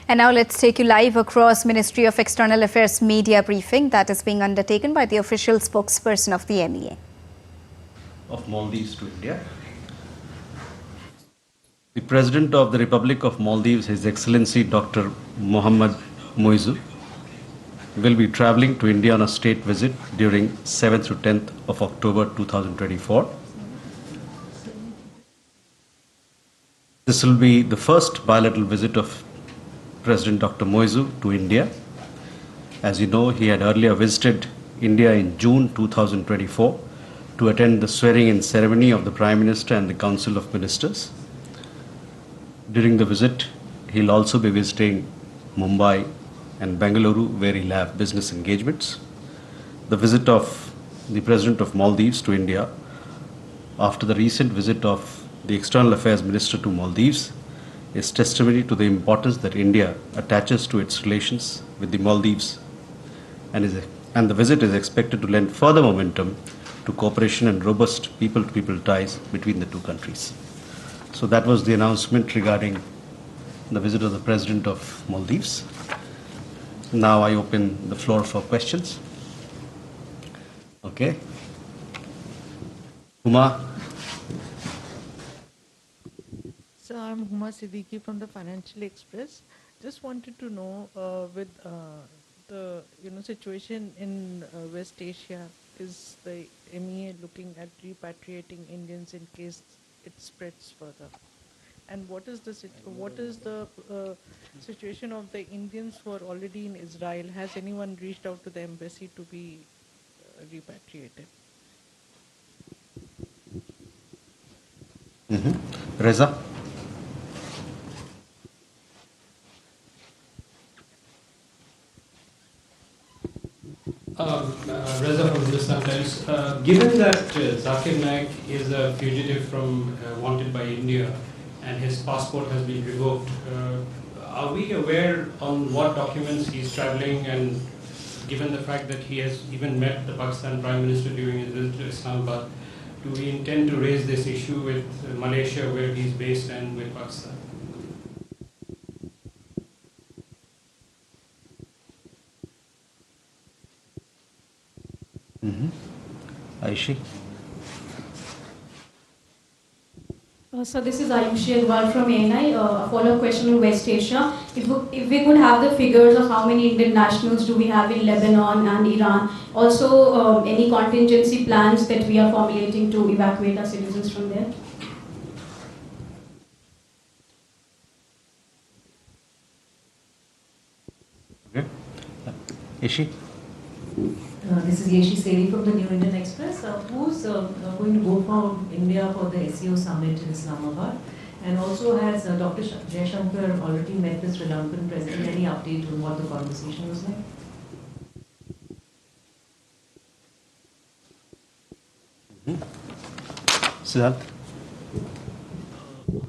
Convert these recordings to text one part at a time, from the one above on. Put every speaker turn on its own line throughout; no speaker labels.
And now let's take you live across Ministry of External Affairs media briefing that is being undertaken by the official spokesperson of the MEA.
Of Maldives to India. The President of the Republic of Maldives, His Excellency Dr. Mohammad Moizu, will be travelling to India on a state visit during 7th to 10th of October 2024. This will be the first bilateral visit of President Dr. Moizu to India. As you know, he had earlier visited India in June 2024 to attend the swearing-in ceremony of the Prime Minister and the Council of Ministers. During the visit, he'll also be visiting Mumbai and Bengaluru, where he'll have business engagements. The visit of the President of Maldives to India, after the recent visit of the External Affairs Minister to Maldives, is testimony to the importance that India attaches to its relations with the Maldives, and the visit is expected to lend further momentum to cooperation and robust people-to-people ties between the two countries. So that was the announcement regarding the visit of the President of Maldives. Now I open the floor for questions. Okay. Huma.
So I'm Huma Siddiqui from the Financial Express. Just wanted to know with the situation in West Asia, is the MEA looking at repatriating Indians in case it spreads further? And what is the situation of the Indians who are already in Israel? Has anyone reached out to the embassy to be repatriated?
Reza.
Reza from Hindustan Times. Given that Zakir Naik is a fugitive from wanted by India and his passport has been revoked, are we aware on what documents he is travelling, and given the fact that he has even met the Pakistan Prime Minister during his visit to Islamabad, do we intend to raise this issue with Malaysia, where he is based, and with Pakistan?
Aishi.
So this is Ayushi Agrawal from ANI. A follow-up question on West Asia. If we could have the figures of how many Indian nationals do we have in Lebanon and Iran. Also, any contingency plans that we are formulating to evacuate our citizens from there.
Okay. Ishi.
This is Yeshi Seri from the New Indian Express. Who's going to go from India for the SEO summit in Islamabad? And also, has Dr. Jaishankar already met the Sri Lankan president? Any update on what the conversation was like?
Siddharth.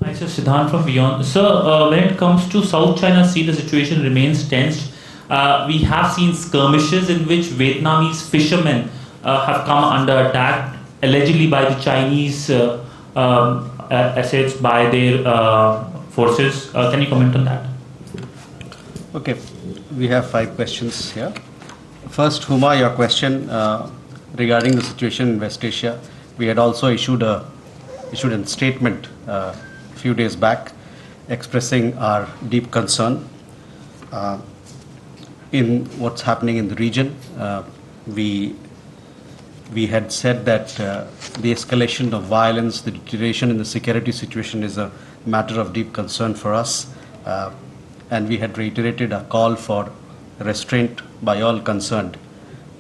Hi, sir. Siddharth from Beyond. Sir, when it comes to South China Sea, the situation remains tense. We have seen skirmishes in which Vietnamese fishermen have come under attack, allegedly by the Chinese assets by their forces. Can you comment on that?
Okay, we have 5 questions here. First, Huma, your question regarding the situation in West Asia. We had also issued a statement a few days back expressing our deep concern in what's happening in the region. We had said that the escalation of violence, the deterioration in the security situation is a matter of deep concern for us, and we had reiterated a call for restraint by all concerned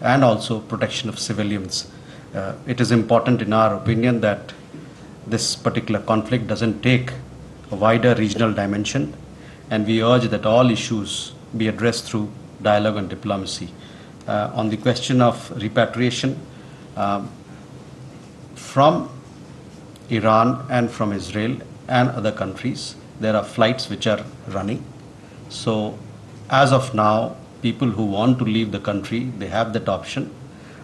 and also protection of civilians. It is important, in our opinion, that this particular conflict doesn't take a wider regional dimension, and we urge that all issues be addressed through dialogue and diplomacy. On the question of repatriation, from Iran and from Israel and other countries, there are flights which are running. So as of now, people who want to leave the country, they have that option.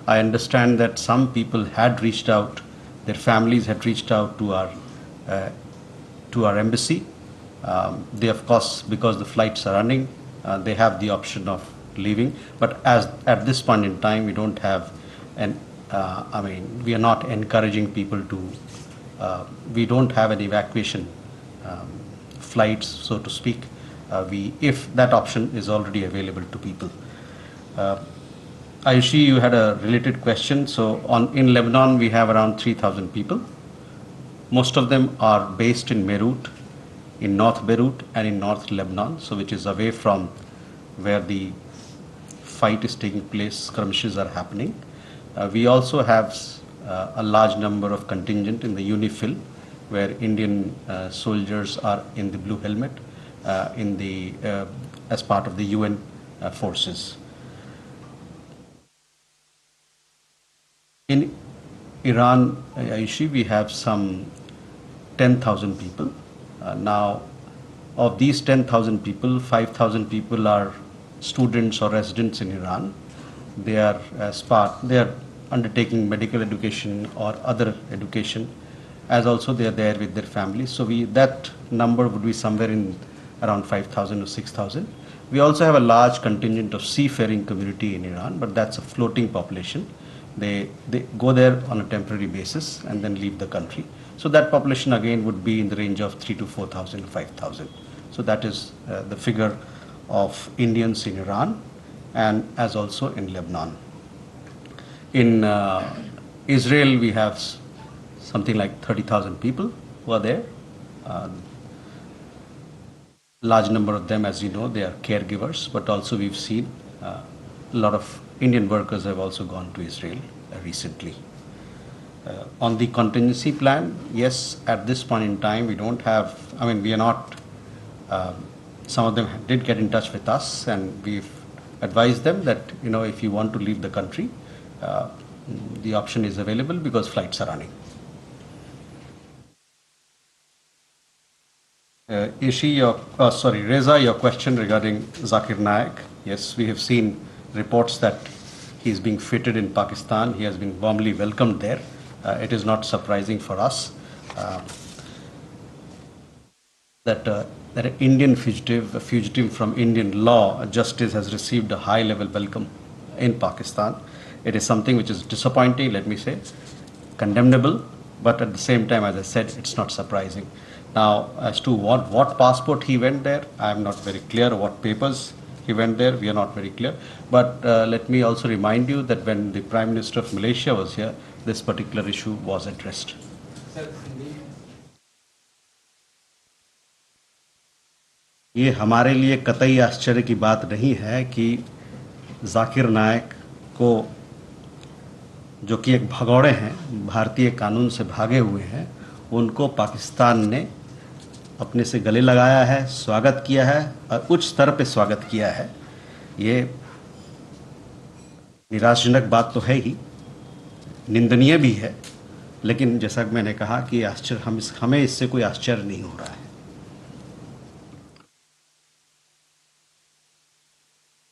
I understand that some people had reached out, their families had reached out to our embassy They, of course, because the flights are running, they have the option of leaving. But as at this point in time, we don't have we are not encouraging people to, we don't have an evacuation flights, so to speak. If that option is already available to people. Ayushi, you had a related question. So in Lebanon, we have around 3,000 people. Most of them are based in Beirut, in North Beirut and in North Lebanon, so which is away from where the fight is taking place, skirmishes are happening. We also have a large number of contingent in the UNIFIL, where Indian soldiers are in the blue helmet as part of the UN forces. In Iran, Ayushi, we have some 10,000 people. Now, of these 10,000 people, 5,000 people are students or residents in Iran. They are undertaking medical education or other education, as also they are there with their families. So that number would be somewhere in around 5,000 or 6,000. We also have a large contingent of seafaring community in Iran, but that's a floating population. They go there on a temporary basis and then leave the country. So that population again would be in the range of 3,000 to 4,000, 5,000. So that is the figure of Indians in Iran and as also in Lebanon. In Israel, we have something like 30,000 people who are there. Large number of them, as you know, they are caregivers, but also we've seen a lot of Indian workers have also gone to Israel recently. On the contingency plan, yes, at this point in time, we don't have, we are not, some of them did get in touch with us and we've advised them that, if you want to leave the country, the option is available because flights are running. Reza, your question regarding Zakir Naik. Yes, we have seen reports that he is being fitted in Pakistan. He has been warmly welcomed there. It is not surprising for us that an Indian fugitive, a fugitive from Indian law, justice, has received a high-level welcome in Pakistan. It is something which is disappointing, let me say, condemnable, but at the same time, as I said, it's not surprising. Now, as to what passport he went there, I'm not very clear. What papers he went there, we are not very clear. But let me also remind you that when the Prime Minister of Malaysia was here, this particular issue was addressed. ये हमारे लिए कतई आश्चर्य की बात नहीं है कि जाकिर नायक को, जो कि एक भगौड़े हैं, भारतीय कानून से भागे हुए हैं, उनको पाकिस्तान ने अपने से गले लगाया है, स्वागत किया है और उच्च स्तर पे स्वागत किया है। ये निराशाजनक बात तो है ही, निंदनीय भी है, लेकिन जैसा कि मैंने कहा कि हमें इससे कोई आश्चर्य नहीं हो रहा है।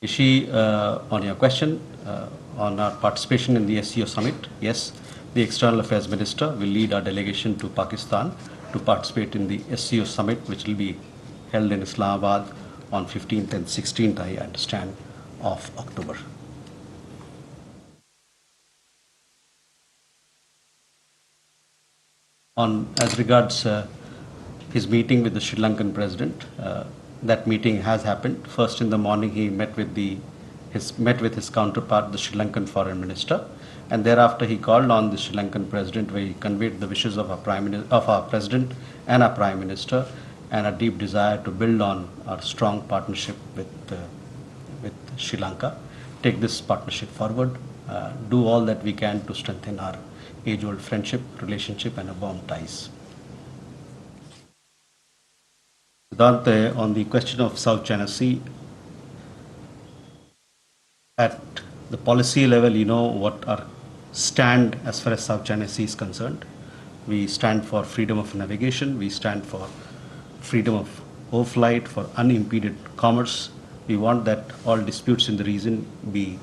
Ishi, on your question on our participation in the SCO summit, yes, the External Affairs Minister will lead our delegation to Pakistan to participate in the SCO summit, which will be held in Islamabad on 15th and 16th, I understand, of October. As regards his meeting with the Sri Lankan president, that meeting has happened. First in the morning, he met with his counterpart, the Sri Lankan foreign minister, and thereafter he called on the Sri Lankan president, where he conveyed the wishes of our president and our prime minister, and a deep desire to build on our strong partnership with Sri Lanka, take this partnership forward, do all that we can to strengthen our age-old friendship, relationship, and warm ties. Siddhant, on the question of South China Sea, at the policy level, you know what our stand as far as South China Sea is concerned. We stand for freedom of navigation, we stand for freedom of overflight, for unimpeded commerce. We want that all disputes in the region be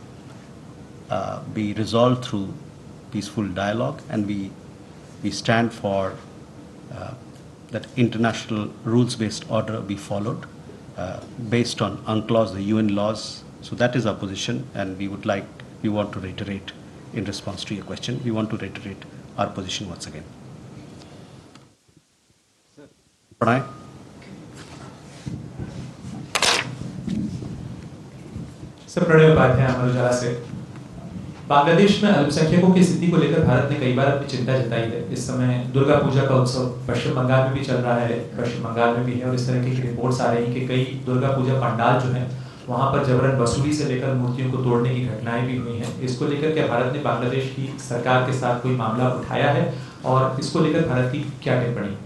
resolved through peaceful dialogue, and we stand for that international rules-based order be followed based on UNCLOS, the UN laws. So that is our position, and we want to reiterate in response to your question. We want to reiterate our position once again. Pranay?
Sir Pranay Upadhyay Amar Ujala से। बांग्लादेश में अल्पसंख्यकों की स्थिति को लेकर भारत ने कई बार अपनी चिंता जताई है। इस समय दुर्गा पूजा का उत्सव पश्चिम बंगाल में भी चल रहा है, पश्चिम बंगाल में भी है, और इस तरह की रिपोर्ट्स आ रही हैं कि कई दुर्गा पूजा पंडाल जो हैं वहां पर जबरन वसूली से लेकर मूर्तियों को तोड़ने की घटनाएं भी हुई हैं। इसको लेकर क्या भारत ने बांग्लादेश की सरकार के साथ कोई मामला उठाया है, और इसको लेकर भारत की क्या टिप्पणी?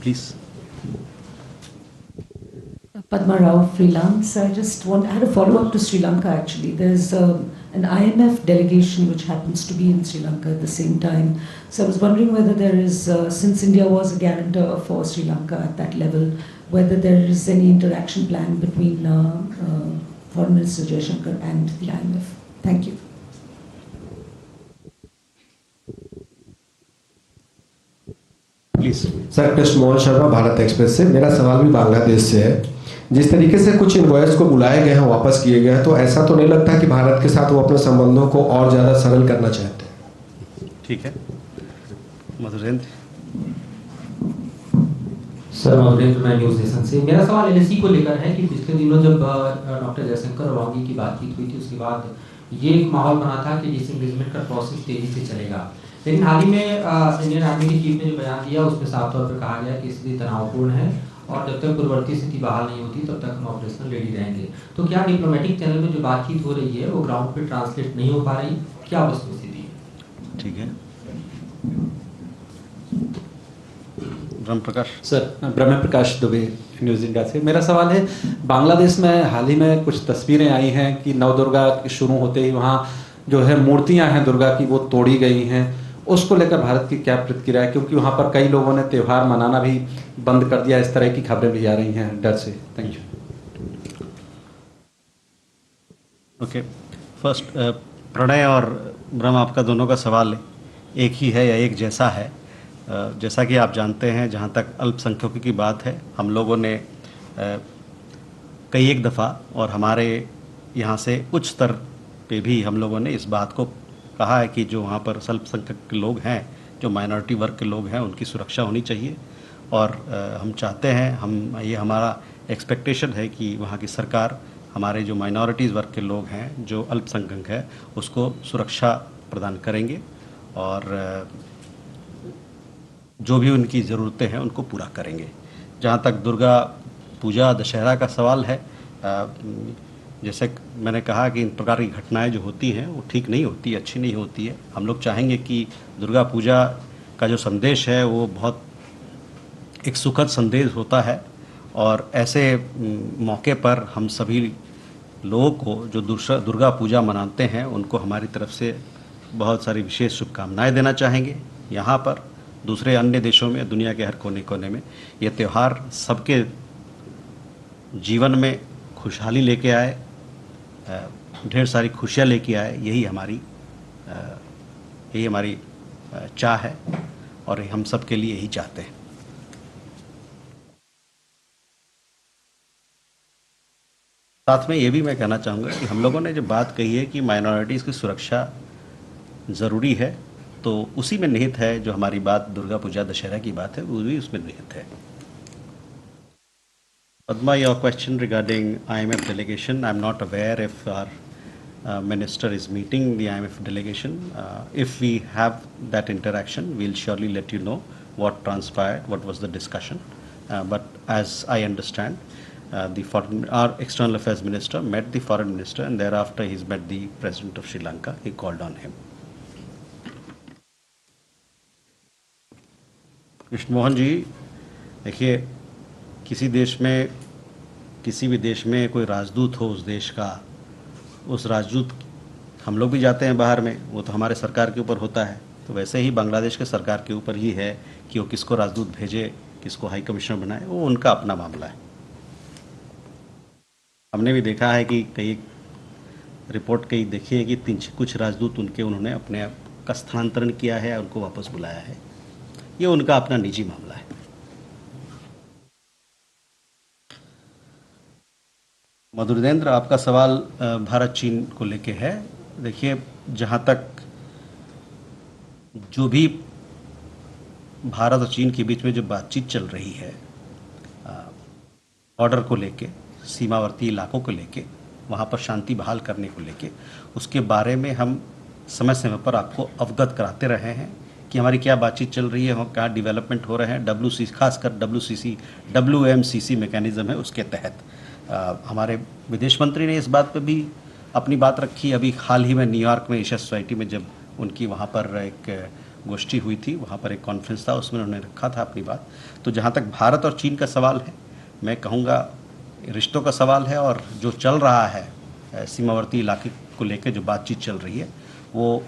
Please.
Padma Rao, freelance. I had a follow-up to Sri Lanka actually. There's an IMF delegation which happens to be in Sri Lanka at the same time. So I was wondering whether there is, since India was a guarantor for Sri Lanka at that level, whether there is any interaction plan between Foreign Minister Jaishankar and the IMF. Thank you.
Please.
Sir Krishna Mohan Sharma, Bharat express से। मेरा सवाल भी बांग्लादेश से है। जिस तरीके से कुछ इन्वॉयस को बुलाए गए हैं, वापस किए गए हैं, तो ऐसा तो नहीं लगता कि भारत के साथ वो अपने संबंधों को और ज़्यादा सरल करना चाहते हैं?
ठीक है, मधुरेंद्र।
सर मधुरेंद्र, मैं न्यूज़ नेशन से। मेरा सवाल एलएसी को लेकर है कि पिछले दिनों जब डॉक्टर जयशंकर और वांगी की बातचीत हुई थी, उसके बाद ये एक माहौल बना था कि डिसएंगेजमेंट का प्रोसेस तेजी से चलेगा। लेकिन हाल ही में इंडियन आर्मी की चीफ ने जो बयान दिया उसमें साफ तौर पर कहा गया कि स्थिति तनावपूर्ण है और जब तक पूर्ववर्ती स्थिति बहाल नहीं होती तब तक हम ऑपरेशनल रेडी रहेंगे। तो क्या डिप्लोमेटिक चैनल में जो बातचीत हो रही है वो ग्राउंड पे ट्रांसलेट नहीं हो पा रही? क्या वस्तुस्थिति है?
ठीक है, ब्रह्म प्रकाश।
सर, ब्रह्म प्रकाश दुबे, न्यूज़ इंडिया से। मेरा सवाल है, बांग्लादेश में हाल ही में कुछ तस्वीरें आई हैं कि नवदुर्गा शुरू होते ही वहाँ जो है मूर्तियाँ हैं दुर्गा की वो तोड़ी गई हैं। उसको लेकर भारत की क्या प्रतिक्रिया है, क्योंकि वहाँ पर कई लोगों ने त्यौहार मनाना भी बंद कर दिया, इस तरह की खबरें भी आ रही हैं डर से। Thank you.
Okay, first Pranay और ब्रह्म, आपका दोनों का सवाल एक ही है या एक जैसा है। जैसा कि आप जानते हैं, जहाँ तक अल्पसंख्यकों की बात है, हम लोगों ने कई एक दफ़ा और हमारे यहाँ से उच्च स्तर पे भी हम लोगों ने इस बात को कहा है कि जो वहाँ पर अल्पसंख्यक के लोग हैं, जो माइनॉरिटी वर्ग के लोग हैं, उनकी सुरक्षा होनी चाहिए। और हम चाहते हैं, ये हमारा एक्सपेक्टेशन है कि वहाँ की सरकार हमारे जो माइनॉरिटीज़ वर्ग के लोग हैं, जो अल्पसंख्यक हैं, उसको सुरक्षा प्रदान करेंगे और जो भी उनकी ज़रूरतें हैं उनको पूरा करेंगे। जहाँ तक दुर्गा पूजा दशहरा का सवाल है, जैसे मैंने कहा कि इन प्रकार की घटनाएं जो होती हैं वो ठीक नहीं होती, अच्छी नहीं होती है। हम लोग चाहेंगे कि दुर्गा पूजा का जो संदेश है वो बहुत एक सुखद संदेश होता है, और ऐसे मौके पर हम सभी लोगों को जो दुर्गा पूजा मनाते हैं उनको हमारी तरफ से बहुत सारी विशेष शुभकामनाएं देना चाहेंगे। यहाँ पर दूसरे अन्य देशों में, दुनिया के हर कोने कोने में ये त्यौहार सबके जीवन में खुशहाली लेके आए, ढेर सारी खुशियाँ लेके आए। यही हमारी चाह है और हम सब के लिए यही चाहते हैं। साथ में ये भी मैं कहना चाहूँगा कि हम लोगों ने जो बात कही है कि माइनॉरिटीज़ की सुरक्षा ज़रूरी है, तो उसी में निहित है जो हमारी बात दुर्गा पूजा दशहरा की बात है, वो भी उसमें निहित है। Padma, your question regarding IMF delegation, I'm not aware if our minister is meeting the IMF delegation. If we have that interaction, we'll surely let you know what transpired, what was the discussion. But as I understand, our external affairs minister met the foreign minister, and thereafter he's met the president of Sri Lanka. He called on him. Krishna Mohan ji, देखिए, किसी भी देश में कोई राजदूत हो उस देश का, उस राजदूत, हम लोग भी जाते हैं बाहर में, वो तो हमारे सरकार के ऊपर होता है। तो वैसे ही बांग्लादेश के सरकार के ऊपर ही है कि वो किसको राजदूत भेजे, किसको हाई कमिश्नर बनाए, वो उनका अपना मामला है। हमने भी देखा है कि कई रिपोर्ट देखी है कि कुछ राजदूत उन्होंने अपने का स्थानांतरण किया है या उनको वापस बुलाया है, ये उनका अपना निजी मामला है। मधुरेंद्र, आपका सवाल भारत चीन को लेके है। देखिए, जहाँ तक जो भी भारत और चीन के बीच में जो बातचीत चल रही है बॉर्डर को लेके, सीमावर्ती इलाकों को लेके, वहाँ पर शांति बहाल करने को लेके, उसके बारे में हम समय समय पर आपको अवगत कराते रहे हैं कि हमारी क्या बातचीत चल रही है, हम क्या डेवलपमेंट हो रहे हैं। WCC, खासकर WMCC मैकेनिज़्म है, उसके तहत हमारे विदेश मंत्री ने इस बात पे भी अपनी बात रखी। अभी हाल ही में न्यूयॉर्क में एशिया सोसाइटी में जब उनकी वहाँ पर एक गोष्ठी हुई थी, वहाँ पर एक कॉन्फ्रेंस था, उसमें उन्होंने रखा था अपनी बात। तो जहाँ तक भारत और चीन का सवाल है, मैं कहूँगा रिश्तों का सवाल है, और जो चल रहा है सीमावर्ती इलाके को लेकर जो बातचीत चल रही है, वो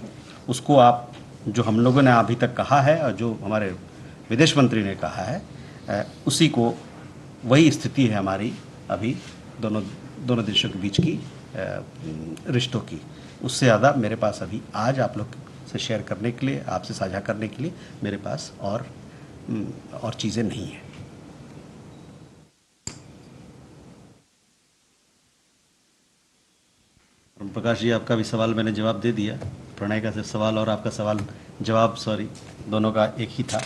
उसको आप जो हम लोगों ने अभी तक कहा है और जो हमारे विदेश मंत्री ने कहा है, उसी को, वही स्थिति है हमारी अभी दोनों देशों के बीच की रिश्तों की। उससे ज़्यादा मेरे पास अभी आज आप लोग से शेयर करने के लिए, आपसे साझा करने के लिए मेरे पास और चीज़ें नहीं हैं। प्रकाश जी, आपका भी सवाल मैंने जवाब दे दिया। प्रणय का सवाल और आपका सवाल जवाब दोनों का एक ही था।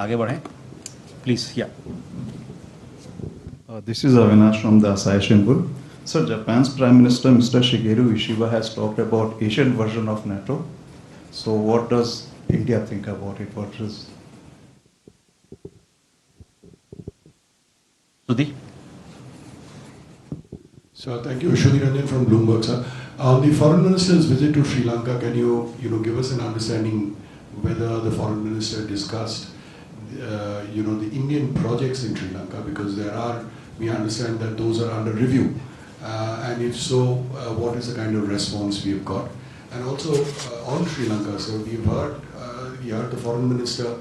आगे बढ़ें प्लीज। या
This is Avinash from the Asahi Shimbun. Sir, Japan's Prime Minister Mr. Shigeru Ishiba has talked about Asian version of NATO. So what does India think about it? What is...
Sudhi?
So thank you, Shudhi Ranjan from Bloomberg, sir. On the foreign minister's visit to Sri Lanka, can you give us an understanding whether the foreign minister discussed the Indian projects in Sri Lanka, because we understand that those are under review, and if so, what is the kind of response we have got? And also on Sri Lanka, sir, we heard the foreign minister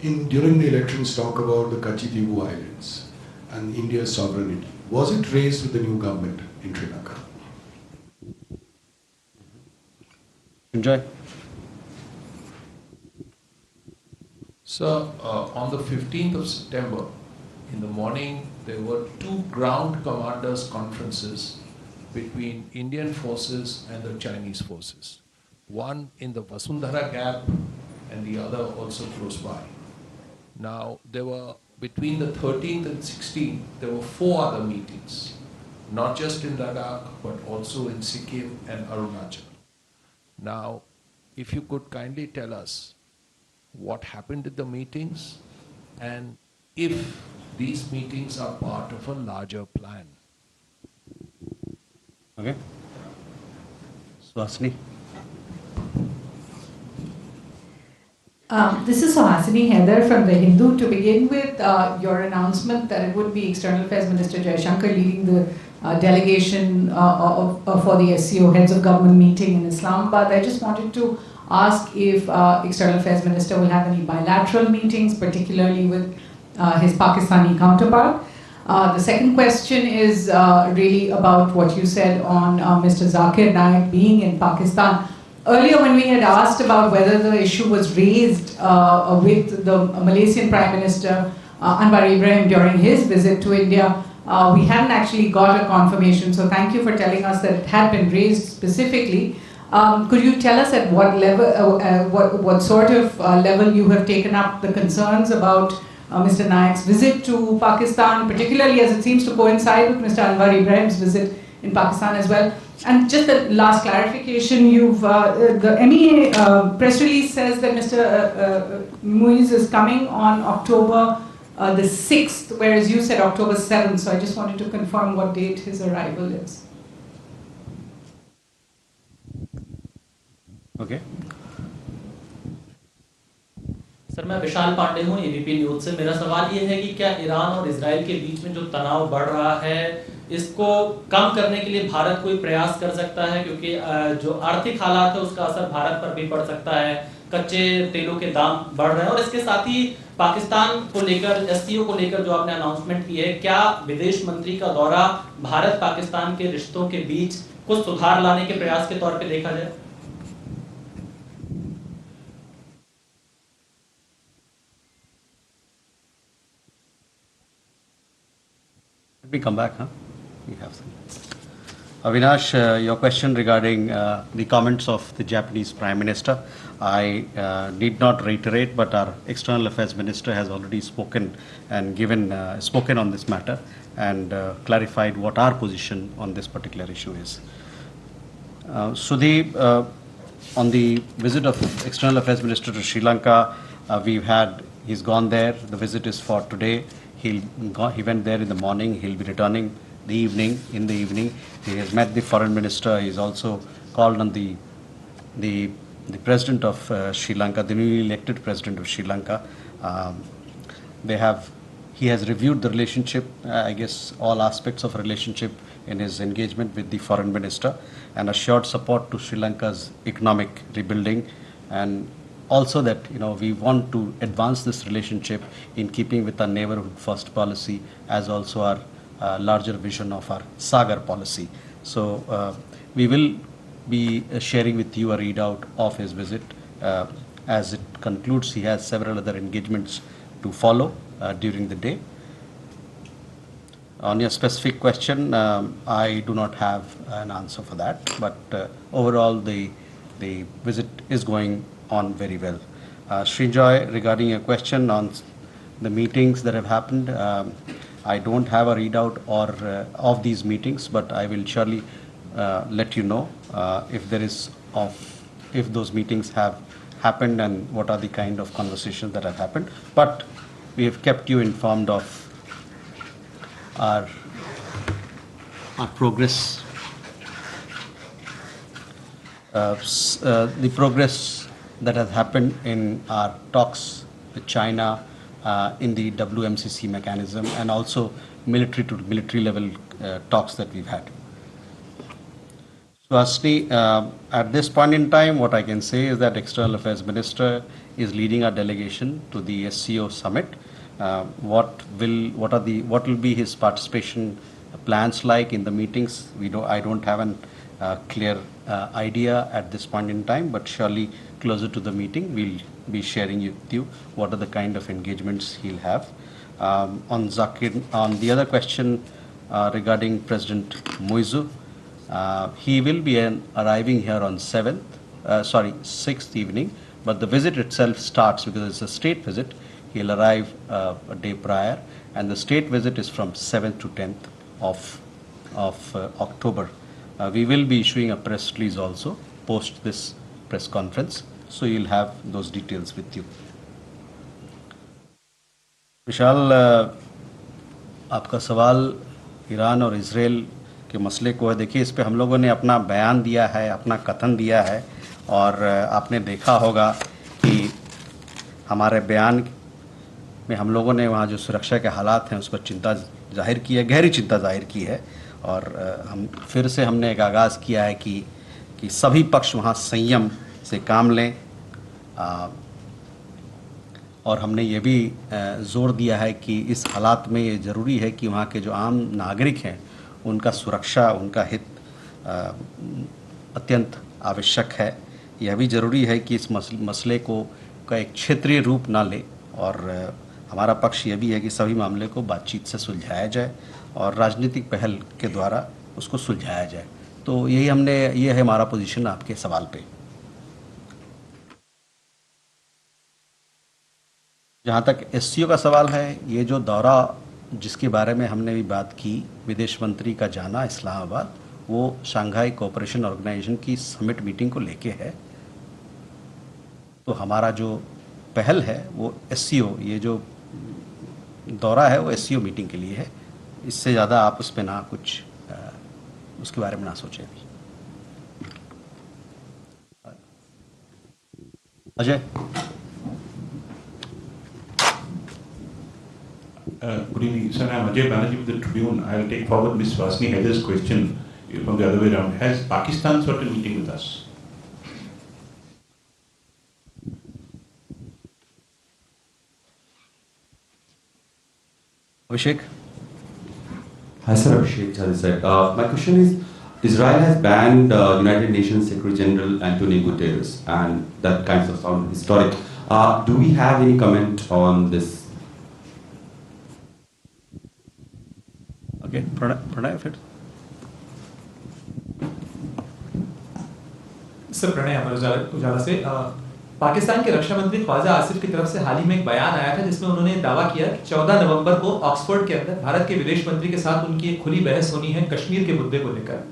during the elections talk about the Kachitibu Islands and India's sovereignty. Was it raised with the new government in Sri Lanka?
Enjoy.
So, on the 15th of September, in the morning, there were 2 ground commanders' conferences between Indian forces and the Chinese forces. One in the Vasundhara Gap and the other also close by. Now, there were, between the 13th and 16th, there were 4 other meetings, not just in Ladakh, but also in Sikkim and Arunachal. Now, if you could kindly tell us what happened at the meetings, and if these meetings are part of a larger plan.
Okay. Swasni.
This is Suhasini Heather from The Hindu. To begin with, your announcement that it would be External Affairs Minister Jaishankar leading the delegation for the SCO Heads of Government meeting in Islamabad. I just wanted to ask if External Affairs Minister will have any bilateral meetings, particularly with his Pakistani counterpart. The second question is really about what you said on Mr. Zakir Naik being in Pakistan. Earlier, when we had asked about whether the issue was raised with the Malaysian Prime Minister Anwar Ibrahim during his visit to India, we hadn't actually got a confirmation. So thank you for telling us that it had been raised specifically. Could you tell us at what level, what sort of level you have taken up the concerns about Mr. Naik's visit to Pakistan, particularly as it seems to coincide with Mr. Anwar Ibrahim's visit in Pakistan as well? And just the last clarification, the MEA press release says that Mr. Muiz is coming on October the 6th, whereas you said October 7th. So I just wanted to confirm what date his arrival is.
Okay.
Sir, मैं विशाल पांडे हूँ ABP news से। मेरा सवाल ये है कि क्या Iran और इजराइल के बीच में जो तनाव बढ़ रहा है, इसको कम करने के लिए भारत कोई प्रयास कर सकता है? क्योंकि जो आर्थिक हालात है उसका असर भारत पर भी पड़ सकता है, कच्चे तेलों के दाम बढ़ रहे हैं, और इसके साथ ही पाकिस्तान को लेकर, एससीओ को लेकर जो आपने अनाउंसमेंट की है, क्या विदेश मंत्री का दौरा भारत पाकिस्तान के रिश्तों के बीच कुछ सुधार लाने के प्रयास के तौर पे देखा जाए?
Let me come back, huh? We have some. Avinash, your question regarding the comments of the Japanese Prime Minister, I need not reiterate, but our External Affairs Minister has already spoken and spoken on this matter and clarified what our position on this particular issue is. Sudhi, on the visit of External Affairs Minister to Sri Lanka, he's gone there. The visit is for today. He went there in the morning. He'll be returning in the evening. He has met the foreign minister. He's also called on the president of Sri Lanka, the newly elected president of Sri Lanka. He has reviewed the relationship, I guess all aspects of relationship in his engagement with the foreign minister, and assured support to Sri Lanka's economic rebuilding, and also that we want to advance this relationship in keeping with our neighborhood first policy, as also our larger vision of our Sagar policy. So we will be sharing with you a readout of his visit. As it concludes, he has several other engagements to follow during the day. On your specific question, I do not have an answer for that, but overall the visit is going on very well. Srinjoy, regarding your question on the meetings that have happened, I don't have a readout of these meetings, but I will surely let you know if those meetings have happened and what are the kind of conversations that have happened. But we have kept you informed of our progress, the progress that has happened in our talks with China in the WMCC mechanism, and also military to military level talks that we've had. So Asni, at this point in time, what I can say is that External Affairs Minister is leading our delegation to the SCO summit. What will be his participation plans like in the meetings? I don't have a clear idea at this point in time, but surely closer to the meeting, we'll be sharing with you what are the kind of engagements he'll have. On the other question regarding President Moizu, he will be arriving here on 6th evening, but the visit itself starts, because it's a state visit, he'll arrive a day prior, and the state visit is from 7th to 10th of October. We will be issuing a press release also post this press conference, so you'll have those details with you. विशाल, आपका सवाल Iran और Israel के मसले को है। देखिए, इस पे हम लोगों ने अपना बयान दिया है, अपना कथन दिया है, और आपने देखा होगा कि हमारे बयान में हम लोगों ने वहाँ जो सुरक्षा के हालात हैं उस पर चिंता जाहिर की है, गहरी चिंता जाहिर की है, और हमने एक आगाज़ किया है कि सभी पक्ष वहाँ संयम से काम लें, और हमने ये भी ज़ोर दिया है कि इस हालात में ये ज़रूरी है कि वहाँ के जो आम नागरिक हैं उनका सुरक्षा, उनका हित अत्यंत आवश्यक है। यह भी ज़रूरी है कि इस मसले का एक क्षेत्रीय रूप ना ले, और हमारा पक्ष यह भी है कि सभी मामले को बातचीत से सुलझाया जाए और राजनीतिक पहल के द्वारा उसको सुलझाया जाए। तो ये है हमारा पोजीशन आपके सवाल पे। जहाँ तक एससीओ का सवाल है, ये जो दौरा जिसके बारे में हमने भी बात की, विदेश मंत्री का जाना इस्लामाबाद, वो शंघाई कोऑपरेशन ऑर्गेनाइजेशन की समिट मीटिंग को लेके है। तो हमारा जो पहल है वो एससीओ, ये जो दौरा है वो एससीओ मीटिंग के लिए है। इससे ज़्यादा आप उस पर ना कुछ उसके बारे में ना सोचें अभी। Ajay.
Good evening, sir. I'm Ajay Banerjee with the Tribune. I'll take forward Ms. Vasni Haider's question from the other way around. Has Pakistan sought a meeting with us?
Abhishek.
Hi, sir. Abhishek Jha this side. My question is, Israel has banned United Nations Secretary General Antonio Guterres, and that kind of sound historic. Do we have any comment on this?
Okay, Pranay, if it.
Sir Pranay Amar Ujala से पाकिस्तान के रक्षा मंत्री ख्वाजा आसिफ की तरफ से हाल ही में एक बयान आया था जिसमें उन्होंने दावा किया कि 14 नवंबर को ऑक्सफोर्ड के अंदर भारत के विदेश मंत्री के साथ उनकी एक खुली बहस होनी है कश्मीर के मुद्दे को लेकर।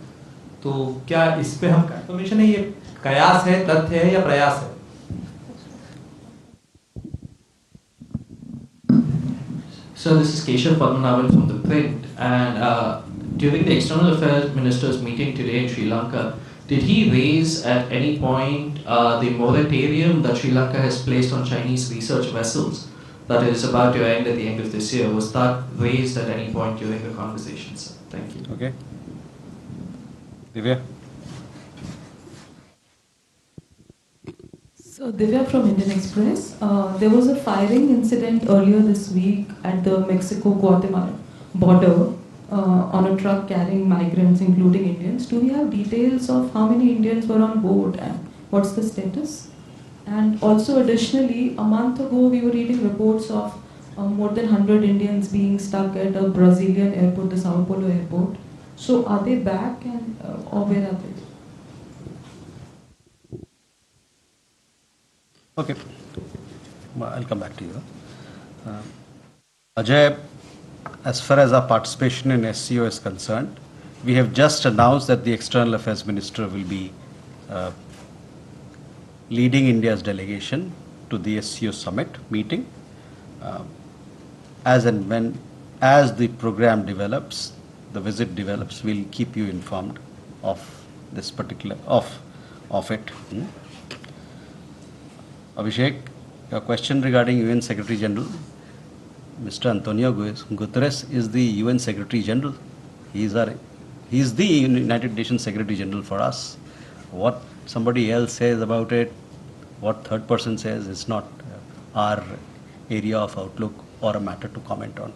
तो क्या इस पे हम कंफर्मेशन है, ये कयास है, तथ्य है या प्रयास है?
So this is Keshav Padmanabhan from the print, and during the External Affairs Ministers meeting today in Sri Lanka, did he raise at any point the moratorium that Sri Lanka has placed on Chinese research vessels that is about to end at the end of this year? Was that raised at any point during the conversations? Thank you.
Okay. Divya?
So Divya from Indian Express. There was a firing incident earlier this week at the Mexico-Guatemala border on a truck carrying migrants, including Indians. Do we have details of how many Indians were on board and what's the status? And also additionally, a month ago we were reading reports of more than 100 Indians being stuck at a Brazilian airport, the Sao Paulo airport. So are they back and or where are they?
Okay, I'll come back to you. Ajay, as far as our participation in SCO is concerned, we have just announced that the External Affairs Minister will be leading India's delegation to the SCO summit meeting. As the program develops, the visit develops, we'll keep you informed of this particular of it. Abhishek, your question regarding UN Secretary General, Mr. Antonio Guterres is the UN Secretary General. He is the United Nations Secretary General for us. What somebody else says about it, what third person says, is not our area of outlook or a matter to comment on.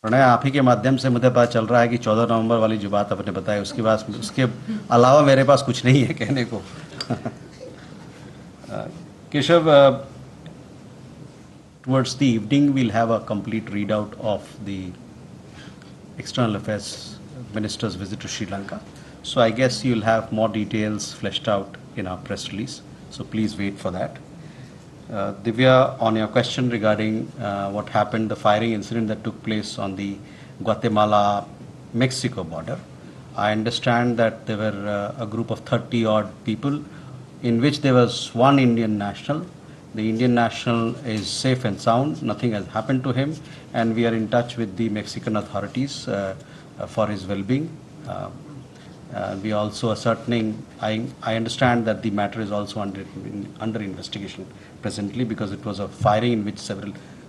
Pranay, आप ही के माध्यम से मुझे पता चल रहा है कि 14 नवंबर वाली जो बात आपने बताई उसके अलावा मेरे पास कुछ नहीं है कहने को. Keshav, towards the evening we'll have a complete readout of the External Affairs Minister's visit to Sri Lanka. So I guess you'll have more details fleshed out in our press release. So please wait for that. Divya, on your question regarding what happened, the firing incident that took place on the Guatemala-Mexico border, I understand that there were a group of 30 odd people in which there was one Indian national. The Indian national is safe and sound, nothing has happened to him, and we are in touch with the Mexican authorities for his well-being. We are also ascertaining, I understand that the matter is also under investigation presently because it was a firing in which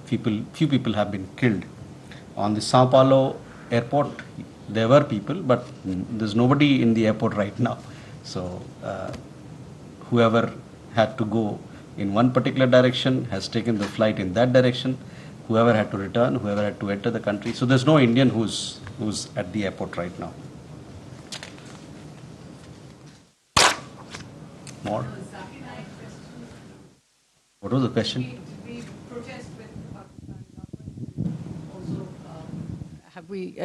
few people have been killed. On the Sao Paulo airport, there were people, but there's nobody in the airport right now. So whoever had to go in one particular direction has taken the flight in that direction. Whoever had to return, whoever had to enter the country. So there's no Indian who's at the airport right now. More? What was the question?
We protest with Pakistan. Also, have we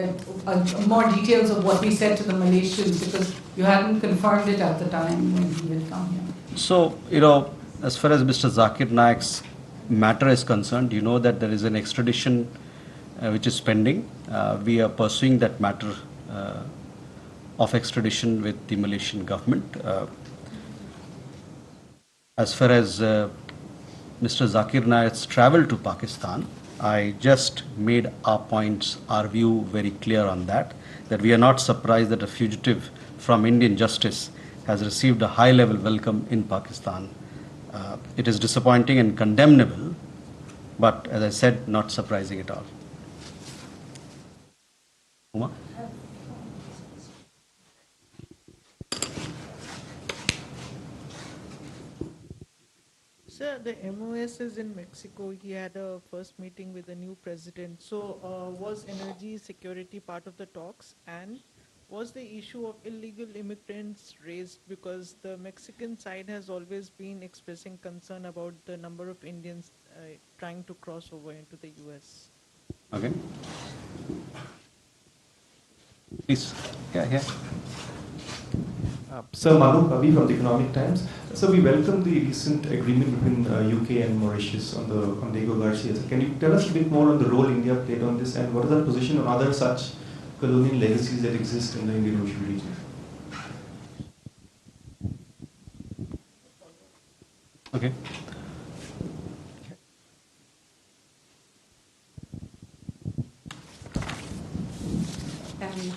more details of what we said to the Malaysians, because you hadn't confirmed it at the time when he had come here?
So, as far as Mr. Zakir Naik's matter is concerned, you know that there is an extradition which is pending. We are pursuing that matter of extradition with the Malaysian government. As far as Mr. Zakir Naik's travel to Pakistan, I just made our view very clear on that we are not surprised that a fugitive from Indian justice has received a high-level welcome in Pakistan. It is disappointing and condemnable, but as I said, not surprising at all. Uma?
Sir, the MOS is in Mexico. He had a first meeting with the new president. So, was energy security part of the talks? And was the issue of illegal immigrants raised? Because the Mexican side has always been expressing concern about the number of Indians trying to cross over into the US.
Okay. Please. Yeah.
Sir Manu Kavi from the Economic Times. So we welcome the recent agreement between UK and Mauritius on the Diego Garcia. So can you tell us a bit more on the role India played on this, and what is our position on other such colonial legacies that exist in the Indian Ocean region?
Okay.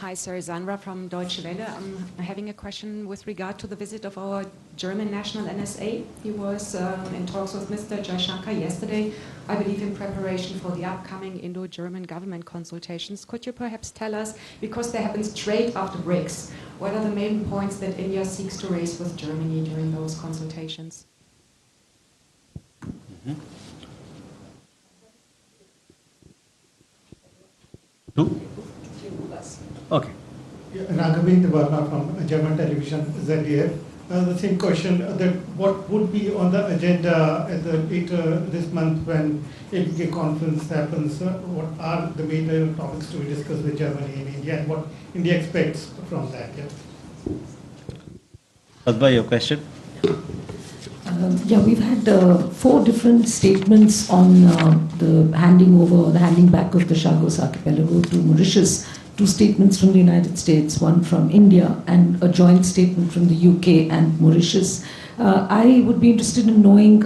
Hi, sir. Sandra from Deutsche Welle. I'm having a question with regard to the visit of our German national NSA. He was in talks with Mr. Jaishankar yesterday, I believe in preparation for the upcoming Indo-German government consultations. Could you perhaps tell us, because they happen straight after BRICS, what are the main points that India seeks to raise with Germany during those consultations?
Two? Okay.
Raghavendra Verma from German television ZDF. The same question, that what would be on the agenda at the later this month when APK conference happens? What are the major topics to be discussed with Germany and India, and what India expects from that?
Adba, your question?
We've had 4 different statements on the handing back of the Chagos Archipelago to Mauritius. 2 statements from the United States, 1 from India, and a joint statement from the UK and Mauritius. I would be interested in knowing,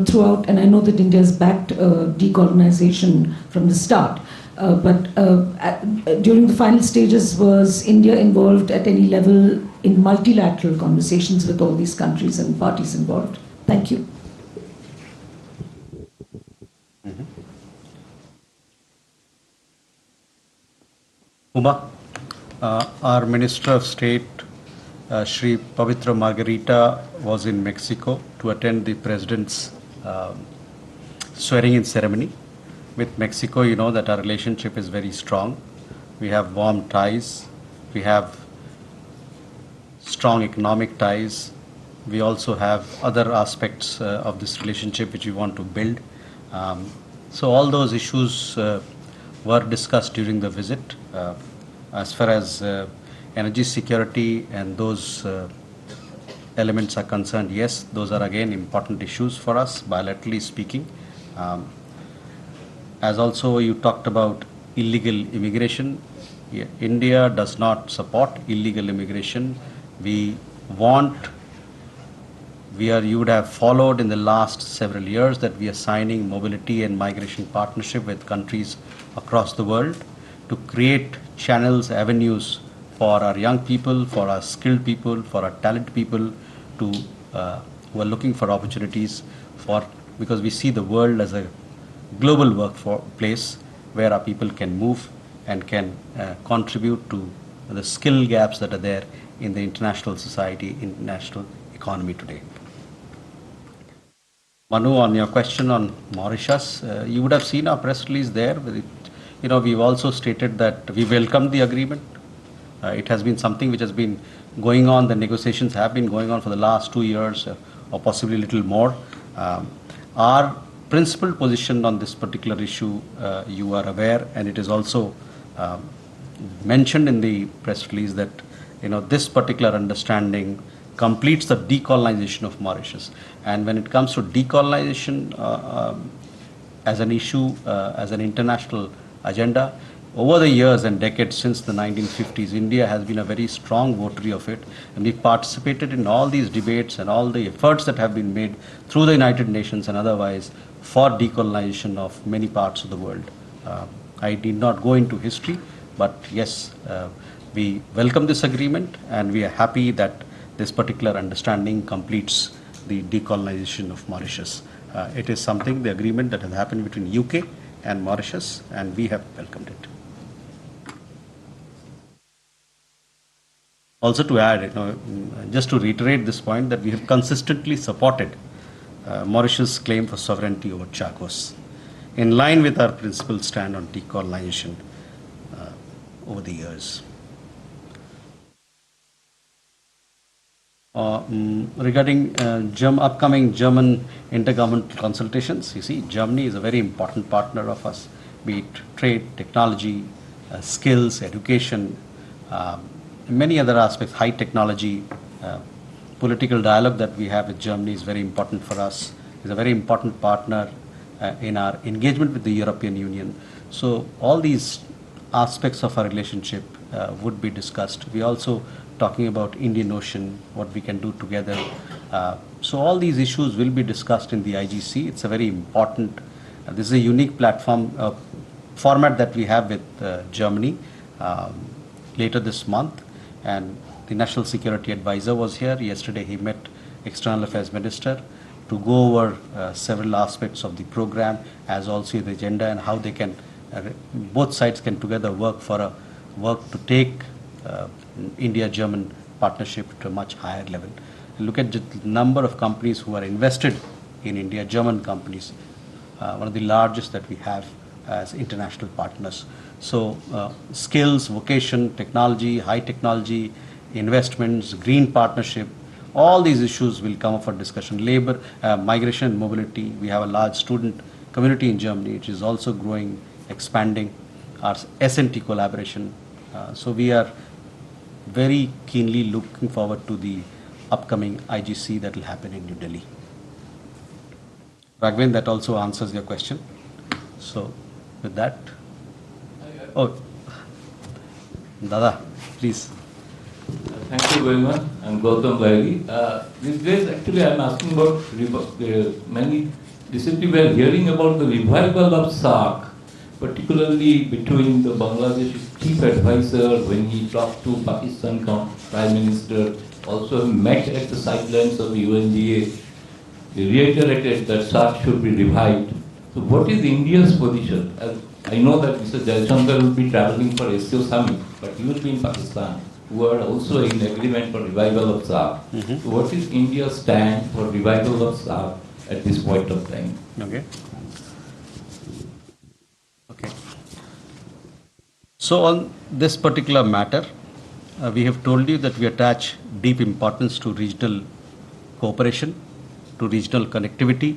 throughout, and I know that India has backed decolonization from the start, but during the final stages, was India involved at any level in multilateral conversations with all these countries and parties involved? Thank you.
Uma, our Minister of State, Shri Pavitra Margarita, was in Mexico to attend the President's swearing-in ceremony. With Mexico, you know that our relationship is very strong. We have warm ties. We have strong economic ties. We also have other aspects of this relationship which we want to build. So all those issues were discussed during the visit. As far as energy security and those elements are concerned, yes, those are again important issues for us, bilaterally speaking. As also you talked about illegal immigration, India does not support illegal immigration. You would have followed in the last several years that we are signing mobility and migration partnership with countries across the world to create channels, avenues for our young people, for our skilled people, for our talented people who are looking for opportunities because we see the world as a global workplace where our people can move and can contribute to the skill gaps that are there in the international society, international economy today. Manu, on your question on Mauritius, you would have seen our press release there. We've also stated that we welcome the agreement. It has been something which has been going on. The negotiations have been going on for the last 2 years or possibly a little more. Our principled position on this particular issue, you are aware, and it is also mentioned in the press release that this particular understanding completes the decolonization of Mauritius. And when it comes to decolonization as an issue, as an international agenda, over the years and decades since the 1950s, India has been a very strong votary of it, and we participated in all these debates and all the efforts that have been made through the United Nations and otherwise for decolonization of many parts of the world. I did not go into history, but yes, we welcome this agreement, and we are happy that this particular understanding completes the decolonization of Mauritius. It is something, the agreement that has happened between UK and Mauritius, and we have welcomed it. Also to add, just to reiterate this point, that we have consistently supported Mauritius' claim for sovereignty over Chagos, in line with our principled stand on decolonization over the years. Regarding upcoming German intergovernmental consultations, you see, Germany is a very important partner of us, be it trade, technology, skills, education, many other aspects, high technology. Political dialogue that we have with Germany is very important for us. It's a very important partner in our engagement with the European Union. So all these aspects of our relationship would be discussed. We also talking about Indian Ocean, what we can do together. So all these issues will be discussed in the IGC. It's a very important, this is a unique platform, format that we have with Germany later this month. And the National Security Advisor was here. Yesterday he met External Affairs Minister to go over several aspects of the program, as also the agenda and how they can, both sides can together work to take India-German partnership to a much higher level. Look at the number of companies who are invested in India, German companies, one of the largest that we have as international partners. So skills, vocation, technology, high technology, investments, green partnership, all these issues will come up for discussion. Labor, migration and mobility. We have a large student community in Germany, which is also growing, expanding. Our S&T collaboration. So we are very keenly looking forward to the upcoming IGC that will happen in New Delhi. Raghavendra, that also answers your question. So with that, oh, Dada, please.
Thank you very much, and Gautam Bahari. These days, actually, I am asking about many recently we are hearing about the revival of SAARC, particularly between the Bangladesh chief advisor when he talked to Pakistan Prime Minister, also met at the sidelines of UNGA. He reiterated that SAARC should be revived. So, what is India's position? I know that Mr. Jaishankar will be traveling for SCO summit, but he will be in Pakistan, who are also in agreement for revival of SAARC. So what is India's stand for revival of SAARC at this point of time?
Okay. So on this particular matter, we have told you that we attach deep importance to regional cooperation, to regional connectivity.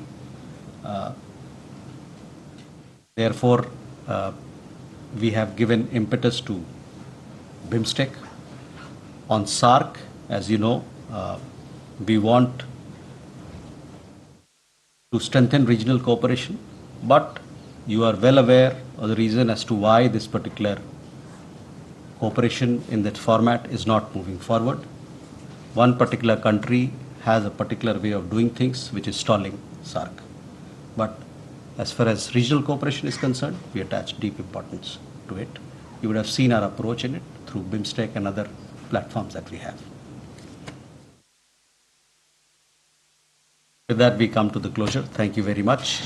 Therefore, we have given impetus to BIMSTEC. On SAARC, as you know, we want to strengthen regional cooperation, but you are well aware of the reason as to why this particular cooperation in that format is not moving forward. One particular country has a particular way of doing things which is stalling SAARC. But as far as regional cooperation is concerned, we attach deep importance to it. You would have seen our approach in it through BIMSTEC and other platforms that we have. With that, we come to the closure. Thank you very much.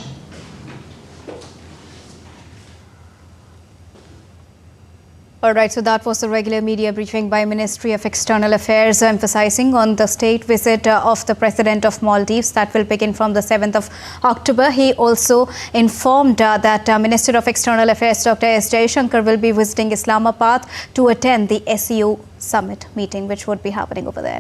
All right, so that was the regular media briefing by Ministry of External Affairs, emphasizing on the state visit of the President of Maldives that will begin from the 7th of October. He also informed that Minister of External Affairs Dr. S. Jaishankar will be visiting Islamabad to attend the SEO summit meeting, which would be happening over there.